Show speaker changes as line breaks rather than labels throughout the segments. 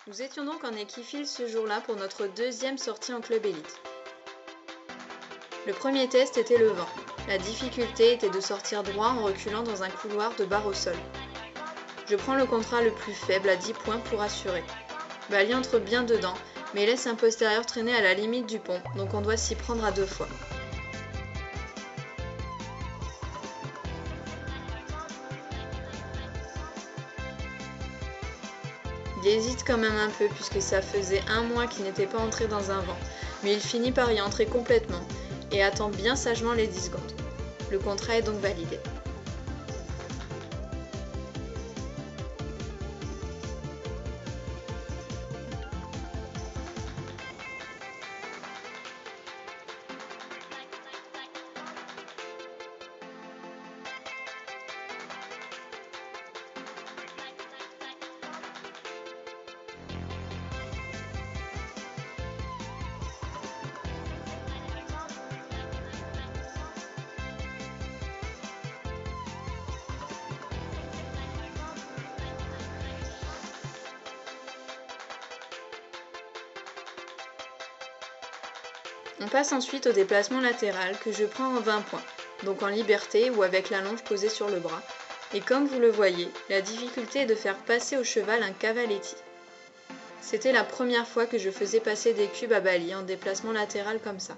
Nous étions donc en équifile ce jour-là pour notre deuxième sortie en club élite. Le premier test était le vent. La difficulté était de sortir droit en reculant dans un couloir de barre au sol. Je prends le contrat le plus faible à 10 points pour assurer. Bali entre bien dedans, mais laisse un postérieur traîner à la limite du pont, donc on doit s'y prendre à 2 fois. Il hésite quand même un peu puisque ça faisait un mois qu'il n'était pas entré dans un vent, mais il finit par y entrer complètement et attend bien sagement les 10 secondes. Le contrat est donc validé. On passe ensuite au déplacement latéral que je prends en 20 points, donc en liberté ou avec la longe posée sur le bras. Et comme vous le voyez, la difficulté est de faire passer au cheval un cavaletti. C'était la première fois que je faisais passer des cubes à Bali en déplacement latéral comme ça.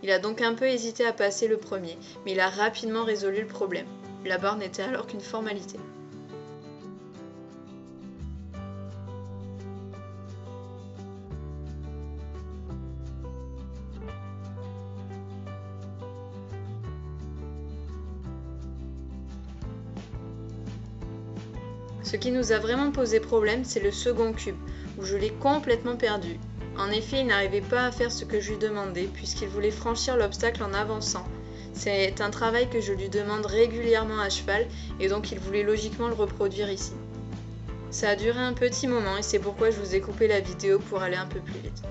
Il a donc un peu hésité à passer le premier, mais il a rapidement résolu le problème. La barre n'était alors qu'une formalité. Ce qui nous a vraiment posé problème, c'est le second cube, où je l'ai complètement perdu. En effet, il n'arrivait pas à faire ce que je lui demandais, puisqu'il voulait franchir l'obstacle en avançant. C'est un travail que je lui demande régulièrement à cheval, et donc il voulait logiquement le reproduire ici. Ça a duré un petit moment, et c'est pourquoi je vous ai coupé la vidéo pour aller un peu plus vite.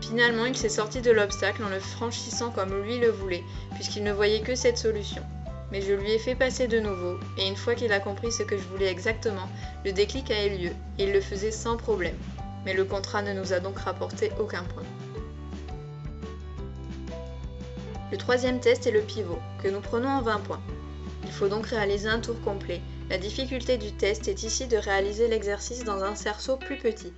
Finalement, il s'est sorti de l'obstacle en le franchissant comme lui le voulait, puisqu'il ne voyait que cette solution. Mais je lui ai fait passer de nouveau, et une fois qu'il a compris ce que je voulais exactement, le déclic a eu lieu, et il le faisait sans problème. Mais le contrat ne nous a donc rapporté aucun point. Le troisième test est le pivot, que nous prenons en 20 points. Il faut donc réaliser un tour complet. La difficulté du test est ici de réaliser l'exercice dans un cerceau plus petit.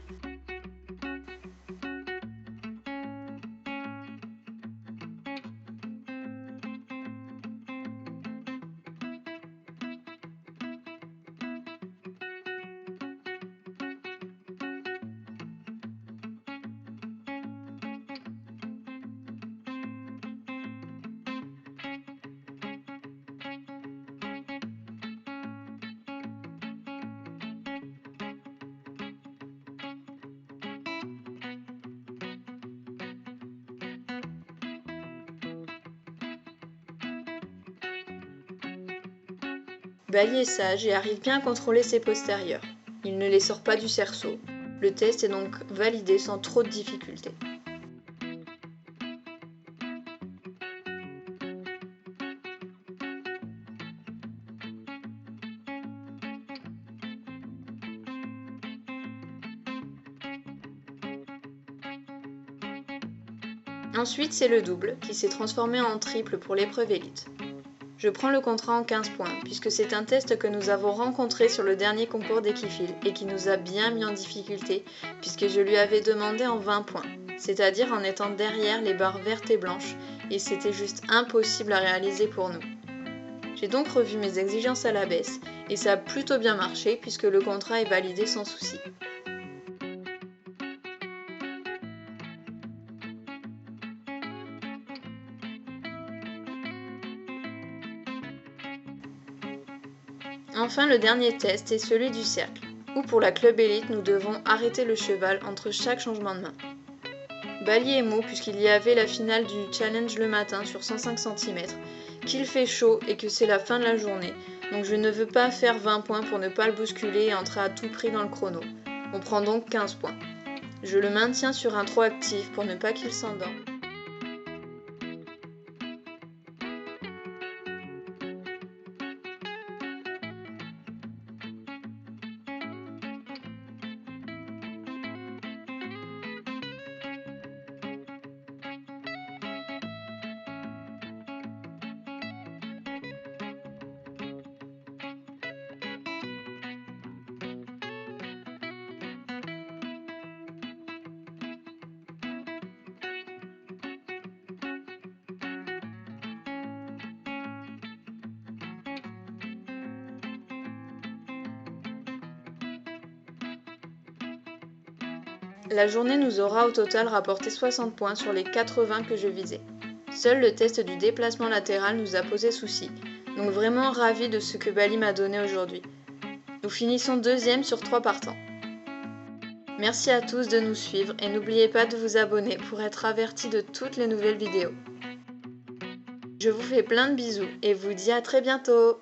Bali est sage et arrive bien à contrôler ses postérieurs. Il ne les sort pas du cerceau. Le test est donc validé sans trop de difficultés. Ensuite, c'est le double, qui s'est transformé en triple pour l'épreuve élite. Je prends le contrat en 15 points, puisque c'est un test que nous avons rencontré sur le dernier concours d'équifile et qui nous a bien mis en difficulté, puisque je lui avais demandé en 20 points, c'est-à-dire en étant derrière les barres vertes et blanches, et c'était juste impossible à réaliser pour nous. J'ai donc revu mes exigences à la baisse, et ça a plutôt bien marché puisque le contrat est validé sans souci. Enfin, le dernier test est celui du cercle, où pour la club élite, nous devons arrêter le cheval entre chaque changement de main. Bali est mou puisqu'il y avait la finale du challenge le matin sur 105 cm, qu'il fait chaud et que c'est la fin de la journée, donc je ne veux pas faire 20 points pour ne pas le bousculer et entrer à tout prix dans le chrono. On prend donc 15 points. Je le maintiens sur un trot actif pour ne pas qu'il s'endorme. La journée nous aura au total rapporté 60 points sur les 80 que je visais. Seul le test du déplacement latéral nous a posé souci, donc vraiment ravi de ce que Bali m'a donné aujourd'hui. Nous finissons deuxième sur 3 partants. Merci à tous de nous suivre et n'oubliez pas de vous abonner pour être avertis de toutes les nouvelles vidéos. Je vous fais plein de bisous et vous dis à très bientôt!